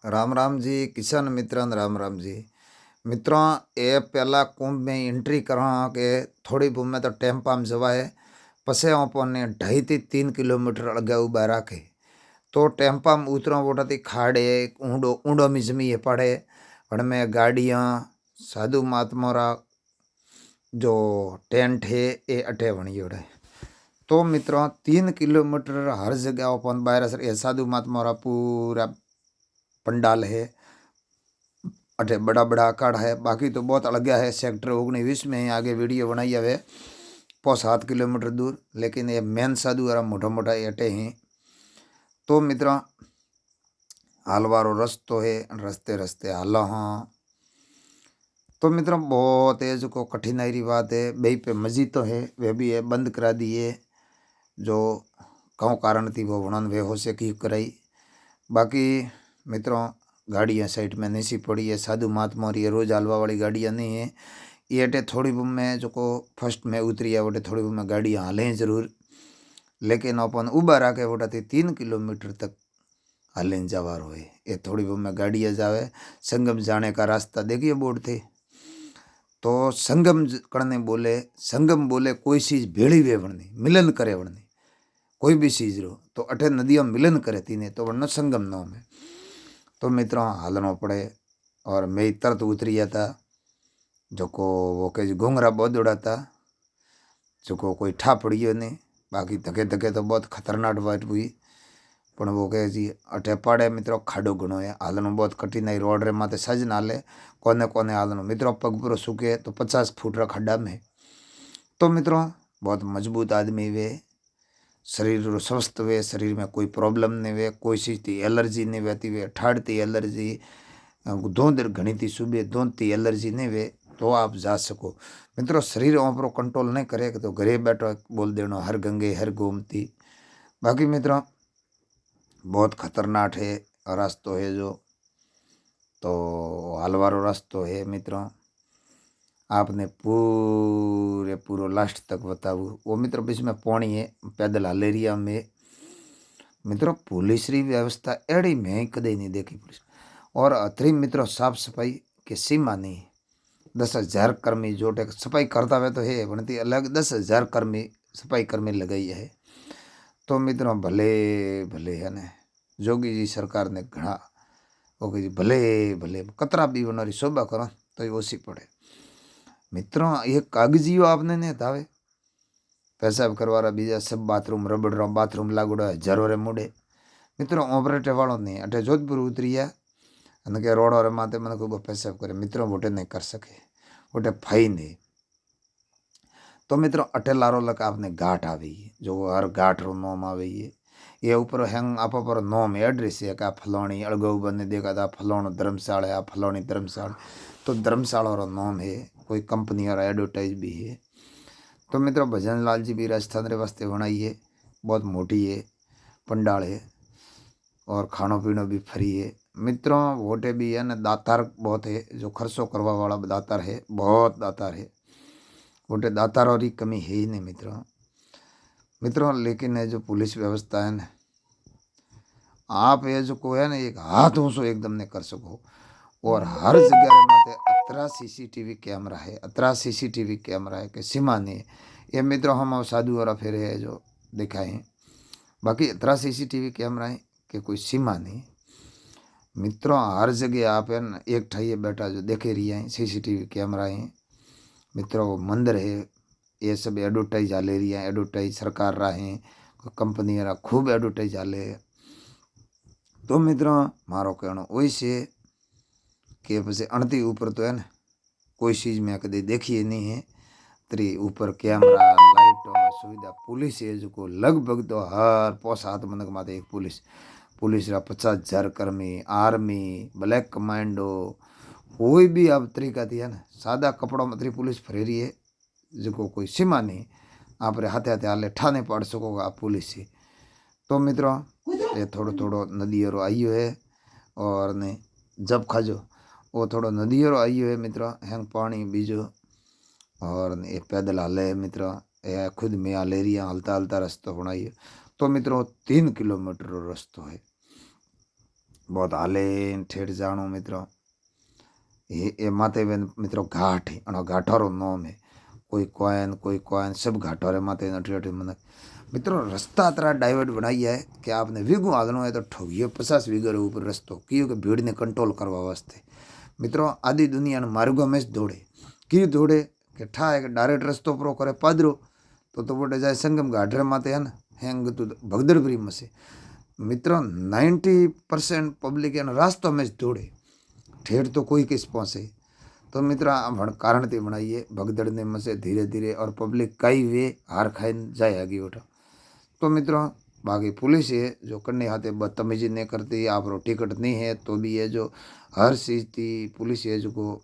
राम राम जी किसान मित्रन राम राम जी। मित्रों ये पहला कुंभ में एंट्री करा के थोड़ी भूमि में तो टेम्पा में जवाए पसे अपने 2.5 થી 3 કિલોમીટર अगे उबा राखे तो टेम्पा में उतरो वोटा थी खाड़े ऊंडो ऊंडो में जमी पड़े में गाड़ियाँ साधु महात्मा जो टेंट है ये अटे बनी है। तो मित्रों 3 किलोमीटर हर जगह अपन बाहर ये साधु महात्मा पूरा पंडाल है अठे बड़ा बड़ा अखाड़ा है। बाकी तो बहुत अलग है। सेक्टर 19 में आगे वीडियो बनाई है 5-7 किलोमीटर दूर, लेकिन ये मेन साधु और मोटा मोटा अटे हैं। तो मित्रों हालवारो रस्तो है, रस्ते रस्ते हालो हाँ। तो मित्रों बहुत है जो कठिनाई की बात है। बई पे मस्जिद तो है वे भी है बंद करा दी है, जो कौन कारण थी वो वर्णन वे हो सकी कराई। बाकी मित्रों गाड़ियाँ साइड में नहीं सी पड़ी है। साधु महात्मा रही है, रोज हलवा वाली गाड़ियाँ नहीं है। ये अटे थोड़ी बुम में जो को फर्स्ट में उतरी है वोटे थोड़ी बुम में गाड़ियाँ हालें जरूर, लेकिन अपन उबा राखे वोटा थी 3 किलोमीटर तक हालें जवार हो। ये थोड़ी बुम में गाड़ियाँ जावे। संगम जाने का रास्ता देखिए बोर्ड थे तो संगम करने बोले, संगम बोले कोई चीज भेड़ी वे वरनी मिलन करे वरनी कोई भी चीज रो तो अठे नदियों मिलन करे तीने तो वरना संगम न में। तो मित्रों हालना पड़े और मैं तरत उतरी जाता जो को वो कह घूंघरा बहुत उड़ाता जो को कोई ठा पड़ियो नहीं। बाकी धके धके तो बहुत खतरनाक बात हुई, पण वो कहे जी अठे पड़े मित्रों खाडो घणो है, हालनो बहुत कठिनाई। रोड रे माते सज ना ले कोने कोने हालनो मित्रों पग पूरो सूखे तो 50 फुट रा खड्डा में। तो मित्रों बहुत मजबूत आदमी वे, शरीर स्वस्थ वे, शरीर में कोई प्रॉब्लम नहीं वे, कोई चीज की एलर्जी नहीं वहती वे, ठाड़ती एलर्जी धोंद घनी थी सुबह धोंदती एलर्जी नहीं वे तो आप जा सको। मित्रों शरीर पर कंट्रोल नहीं करे तो घरे बैठो बोल देना हर गंगे हर गोमती। बाकी मित्रों बहुत खतरनाक है रास्तो है जो, तो हलवारो रास्तो है मित्रों। आपने पूरे पूरो लास्ट तक बताऊँ वो मित्रों बीच में पानी है पैदल हलेरिया में। मित्रों पुलिस री व्यवस्था एड़ी मैं कदे नहीं देखी पुलिस और अतरी मित्रों साफ सफाई के सीमा नहीं। 10,000 कर्मी जोटे सफाई करता हुए तो है बनती अलग 10,000 कर्मी सफाई कर्मी लगाई है। तो मित्रों भले भले है ने जोगी जी सरकार ने घना ओके जी भले भले कतरा भी बनारी शोभा करो तो ये ओसी पड़े। मित्रों ये कागजियो आपने नहीं थावे पेशाब करवारा बीजा सब बाथरूम रबड़ रो बाथरूम लागोड़ा हजारों रे मुड़े। मित्रों ऑपरेटर वालों नहीं अटे जोधपुर उतरी है અને કે રોડ રે માથે મને કોઈ પેશાબ કરે मित्रों वोटे नहीं कर सके वोटे फाइन है। तो मित्रों अटेलारो लक आपने घाट आई जो हर घाट रो नोम आई है ये ऊपर हैंग आप पर नोम एड्रेस है क्या फलाणी अड़गऊ बने देखा था फलाणो धर्मशाला है फलाणी धर्मशाला तो धर्मशाला रो नोम है कोई कंपनी और एडवर्टाइज भी है। तो मित्रों भजन लाल जी भी राजस्थान रे वास्ते बनाई है, बहुत मोटी है पंडाल है और खानो पीनो भी फ्री है। मित्रों वोटे भी है ना दातार बहुत है जो खर्चो करवा वाला दातार है, बहुत दातार है वोटे दातारों की कमी है ही नहीं मित्रों। मित्रों लेकिन है जो पुलिस व्यवस्था है ना आप ये जो को है ना एक हाथ ऊँचो एकदम नहीं कर सको और हर जगह रे माथे अतरा सीसीटीवी कैमरा है, अतरा सीसीटीवी कैमरा है कि सीमा नहीं। ये मित्रों हम साधु और फिर है जो दिखाए बाकी अतरा सीसीटीवी कैमरा है कि कोई सीमा नहीं। मित्रों हर जगह आप है ना एक ठाइए बैठा जो देखे रही है सीसीटीवी कैमरा है। मित्रों वो मंदिर है ये सब एडवर्टाइज हाले रही है, एडवर्टाइज सरकार रहा है कंपनी रहा खूब एडवर्टाइज हाले। तो मित्रों मारो कहना वही से कि पीछे अणती ऊपर तो है ना कोई चीज़ मैं कभी देखी नहीं है तरी ऊपर कैमरा लाइटों सुविधा पुलिस है जो को लगभग तो हर 5-7 मनक माते एक पुलिस पुलिस रा 50,000 कर्मी आर्मी ब्लैक कमांडो कोई भी अब तरीका थी है ना सादा कपड़ों में तरी पुलिस फरे रही है जो कोई सीमा नहीं आप रे हाथे हाथे हाले ठाने पड़ सकोगा आप पुलिस से। तो मित्रों ये थोड़ो थोड़ो नदी और आइयो है और ने जब खाजो वो थोड़ो नदी और आइयो है मित्रों हैंग पानी बीजो और ये पैदल हाले मित्रों ये खुद में हाले रही हलता हलता रास्ता बनाइए। तो मित्रों 3 किलोमीटर रो रास्तो है बहुत हाले ठेठ जाणो मित्रों ये माते मित्रों घाट है अणो घाटोरो नाम है कोई कोइन सब घाटो रे माते अठी मन मित्रों रस्ता तरह डाइवर्ट बनाई है कि आपने वीगू आदनो है तो ठोगियो 50 वीगर ऊपर रस्तो क्यों कि भीड़ ने कंट्रोल करवा वास्ते मित्रों आदि दुनिया मार्गों में दौड़े क्यों दौड़े कि ठा एक डायरेक्ट रस्तो प्रो करे पादरो तो बोटे जाए संगम घाट रे माते है ना हैंग तो भगदड़पुरी में से मित्रों 90% पब्लिक है रास्तों में दौड़े ठेठ तो कोई किस पहुँचे तो मित्रों कारण थी बनाइए भगदड़ ने में से धीरे धीरे और पब्लिक कई वे हार खाई जाए आगे उठा तो मित्रों बाकी पुलिस है जो करने हाथे बदतमीजी नहीं करती आप टिकट नहीं है तो भी है जो हर चीज थी पुलिस है जो को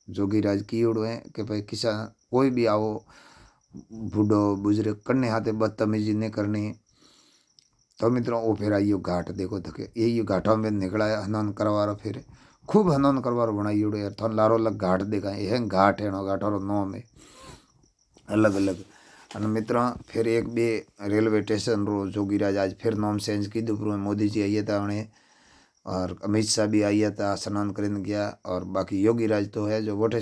जोगीराज कीड़ो है कि भाई किसान कोई भी आओ बूढ़ो बुजुर्ग करने हाथे बदतमीजी नहीं करनी तो मित्रों वो फिर आइयो घाट देखो थके यही घाटों में निकला है हनन करवा फिर खूब हनन करवा बनाई यार थोड़ा लारो अलग घाट देखा है घाट है घाटो नाम है अलग अलग और मित्रों फिर एक बे रेलवे स्टेशन रो जोगीराज आज फिर नाम चेंज की दोपहर मोदी जी आई था उन्हें और अमित शाह भी आई था स्नान करने गया और बाकी योगीराज तो है जो वोटे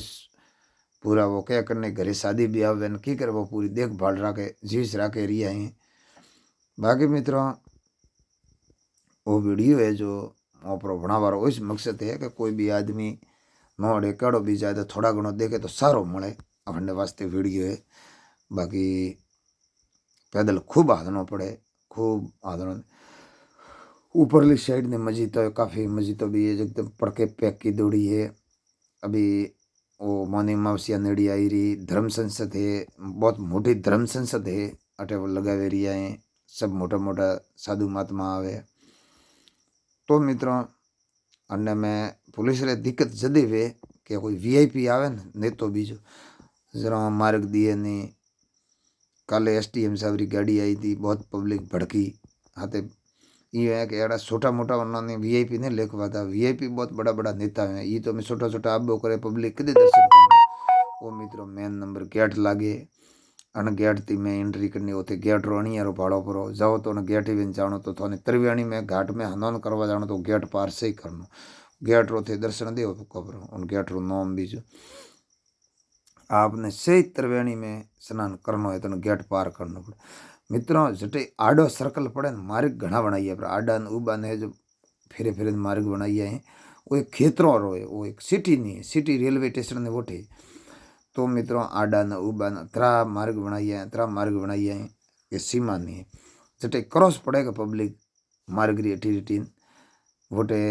पूरा वो क्या करने घरे शादी भी आवे की करे वो पूरी देखभाल रखे जीस रखे रही है बाकी मित्रों वो वीडियो है जो ओपरो बनावार उस मकसद है कि कोई भी आदमी नोड़े कड़ो भी जाए तो थोड़ा घणो देखे तो सारो मिले अपने वास्ते वीडियो है बाकी पैदल खूब हाथना पड़े खूब हाथना ऊपरली साइड ने मस्जिद तो काफ़ी मस्जिद भी है एकदम पड़के पैक की दौड़ी है अभी वो मौनी अमावस्या नेड़ी आई रही धर्म संसद है बहुत मोटी धर्म संसद है अटे वो लगावे रही है सब मोटा मोटा साधु महात्मा आवे तो मित्रों अन्य में पुलिस रे दिक्कत जदी वे कि कोई वीआईपी आवे नहीं तो बीजो जरा मार्ग दिए नहीं काले एसटीएम साहब की गाड़ी आई थी बहुत पब्लिक भड़की हाथे ये है कि एड़ा छोटा मोटा उन्होंने वीआईपी नहीं लेखवा था वीआईपी बहुत बड़ा बड़ा नेता है ये तो मैं छोटा छोटा आबो करे पब्लिक कदे दर्शन करना वो मित्रों मेन नंबर गेट लागे अन गेट थी मैं एंट्री करनी होती गेट रो अणियारो भाड़ो परो जाओ तो गेट ही जानो तो थोने त्रिवेणी में घाट में हनन करवा जानो तो गेट पार से ही करनो गेट रो थे दर्शन दे कबरो उन गेट रो नाम बीजो आपने सही त्रिवेणी में स्नान करनो है तो गेट पार करनो पड़े मित्रों जटे आडो सर्कल पड़े मार्ग घना बनाई है पर आडा उबा ने जो फेरे फेरे मार्ग बनाई है वो एक खेतरों रो है वो एक सिटी नहीं है सिटी रेलवे स्टेशन ने वोटे तो मित्रों आडा न उबा न त्रा मार्ग बनाई है ये सीमा नहीं है जटे क्रॉस पड़ेगा पब्लिक मार्ग री अटी रिटीन वोटे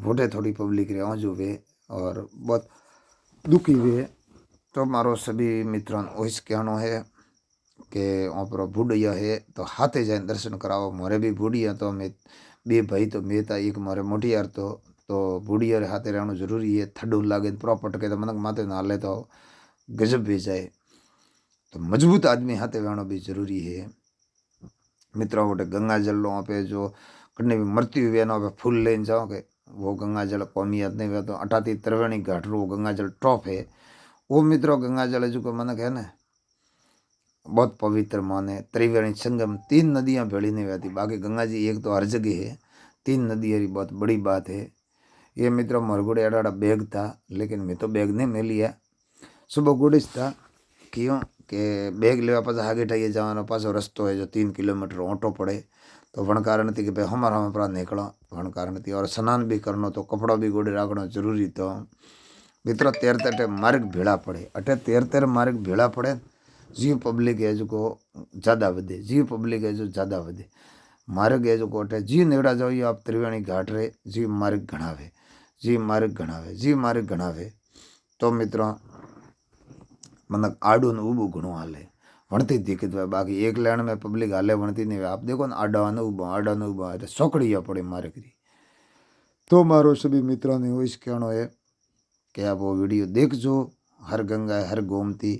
वोटे थोड़ी पब्लिक रे आजू वे और बहुत दुखी हुए तो मारो सभी मित्रों वही कहना है कि ओपरो बूढ़िया है तो हाथे जाए दर्शन कराओ मोरे भी बूढ़िया तो मैं बे भाई तो मैं था एक मोरे मोटियार तो बूढ़िया रे हाथे रहना जरूरी है थड्डू लागे प्रॉपर्ट के तो मनक माथे ना ले तो गजब भी जाए तो मजबूत आदमी हाथे रहना भी जरूरी है मित्रों वोटे गंगा जल लो पे जो कन्ने भी मृत्यु हुए ना फूल लेन जाओ के वो गंगा जल कौमियत नहीं हुआ तो 38 त्रिवेणी घाट रो गंगा जल टॉप है वो मित्रों गंगा जल जो मनक है ना बहुत पवित्र माने त्रिवेणी संगम 3 नदियां भेड़ी नहीं बहती बाकी गंगा जी एक तो हर जगह है 3 नदियाँ बहुत बड़ी बात है ये मित्रों मरगुड़े अड़ा बैग था लेकिन मैं तो बैग नहीं मिली है सुबह गुड़िस था क्यों कि बैग लेवा पास आगे ठाइए जाना पास रस्तो है जो 3 किलोमीटर ऑटो पड़े तो वन कारण थी कि भाई हमारा अपना निकला वन कारण थी और स्नान भी करना तो कपड़ा भी गोड़े रखना जरूरी तो मित्रों तेर तेरे मार्ग भेड़ा पड़े अटे तेर मार्ग भेड़ा पड़े जीव पब्लिक है जो को ज़्यादा वधे जीव पब्लिक है जो ज़्यादा वधे मार्ग है जो को अटे जी नेड़ा जाओ आप त्रिवेणी घाट रे जीव मार्ग घणावे जीव मार्ग घणावे तो मित्रों मतलब आडू ने उबू घणो हाले वणती दिक्कत है बाकी एक लाइन में पब्लिक हाले वणती नहीं आप देखो ना आडा ने उबा सोकड़िया पड़े मार्ग री तो मारो सभी मित्रों ने वही कहना है कि आप वो वीडियो देखो हर गंगा हर गोमती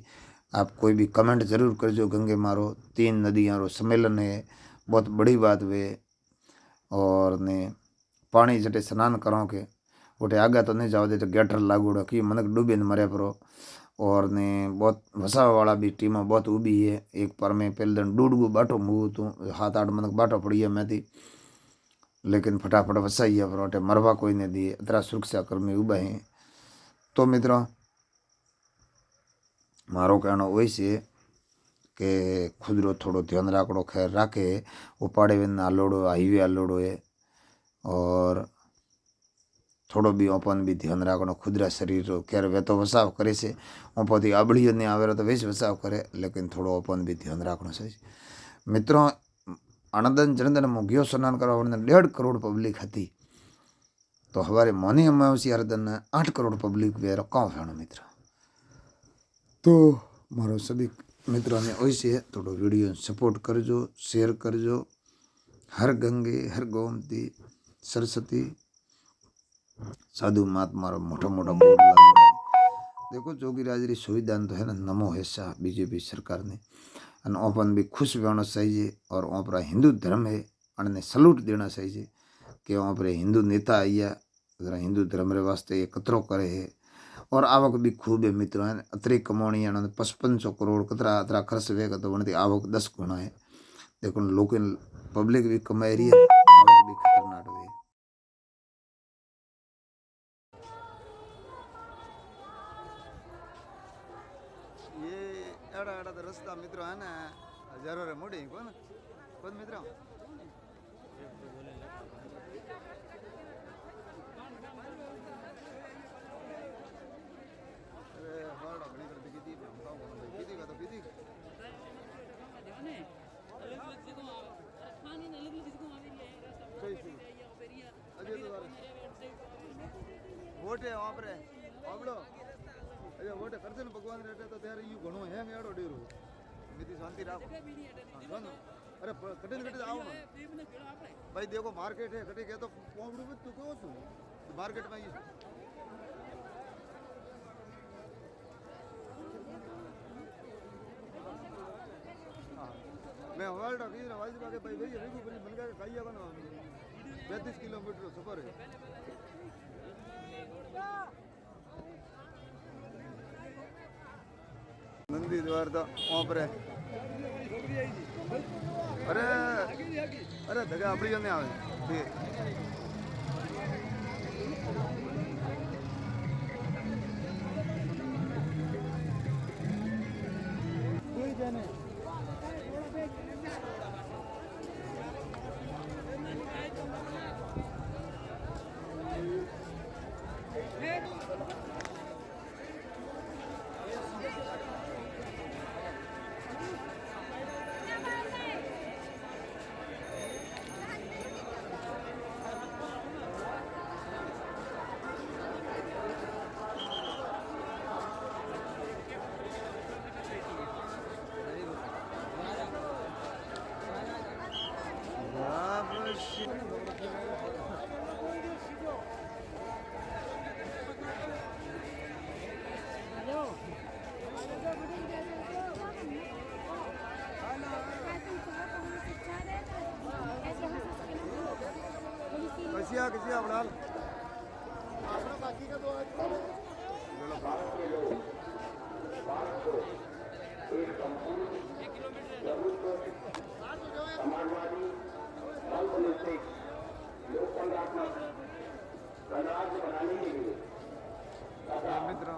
आप कोई भी कमेंट जरूर करजो गंगे मारो 3 नदियाँ रो सम्मेलन है बहुत बड़ी बात वे और ने पानी जटे स्नान करो के उठे आगे तो नहीं जाओ दे तो गैटर लागूड़ा कि मनक डूबे न मरे परो और ने बहुत वसा वाला भी टीम बहुत उबी है एक पर में पहले दिन डूडगू बाटो मुँह तू 7-8 मनक बाटो पड़ी है मैं थी लेकिन फटाफट वसाई पर मरवा कोई नहीं दिए, अतरा सुरक्षाकर्मी उभा हैं। तो मित्रों मारो कहना वही से कि खुद रो थोड़ो ध्यान राखड़ो, खैर राखे। उपाड़े वे आलोड़ो हाईवे आलोड़ो है, और थोड़ो भी ओपन भी ध्यान राखनो खुदरा शरीर रो। खैर वे तो वसाव करे से, ओपन आबड़ियो नहीं आवे तो वेस वसाव करे, लेकिन थोड़ो ओपन भी ध्यान राखनो सही। मित्रों आनंदन जरंदन में गयो स्नान करवा 1.5 करोड़ पब्लिक थी, तो हमारे मौनी अमावस्या हरदन 8 करोड़ पब्लिक वे रखा था मित्र। तो मारो सभी मित्रों ने वैसे थोड़ा वीडियो सपोर्ट करजो, शेयर करजो। हर गंगे हर गोमती सरस्वती साधु महात्मा मोटा मोटा बोर्ड लगा। देखो जोगीराज री सुविधा तो है ना, नमो हैसा बीजेपी सरकार ने अन ओपन भी खुश होना चाहिए। और ओपरा हिंदू धर्म है अने सलूट देना चाहिए कि ओपरे हिंदू नेता आइया जरा हिंदू धर्म रे वास्ते ये कतरो करे है। और आवक भी खूब है मित्रों, है अतरी कमाणी 5500 करोड़ कतरा अतरा खर्च वेगा तो वनती आवक 10 गुना है। देखो लोग पब्लिक भी कमाई रही है, आवक भी खतरनाक है। ये एड़ा एड़ा तो रास्ता मित्रों है ना, हजारों रे मोड़ी कौन कौन मित्रों वोटे वहाँ पर आवड़ो अरे वोटे करते ना भगवान रहते तो त्यारे यू घणो है एड़ो डेरो मिति शांति राखो। अरे कटे कटे आओ ना भाई, देखो मार्केट है कटे के तो पोंगड़ू में तू क्यों छु मार्केट में मैं वर्ल्ड की आवाज बाके भाई भाई रेगू बड़ी मन का खाइया बना 35 किलोमीटर सफर है। नंदी द्वार तो वहाँ पर है। अरे अरे धगा अपनी जने आवे किसी बड़ा बाकी का तो मित्र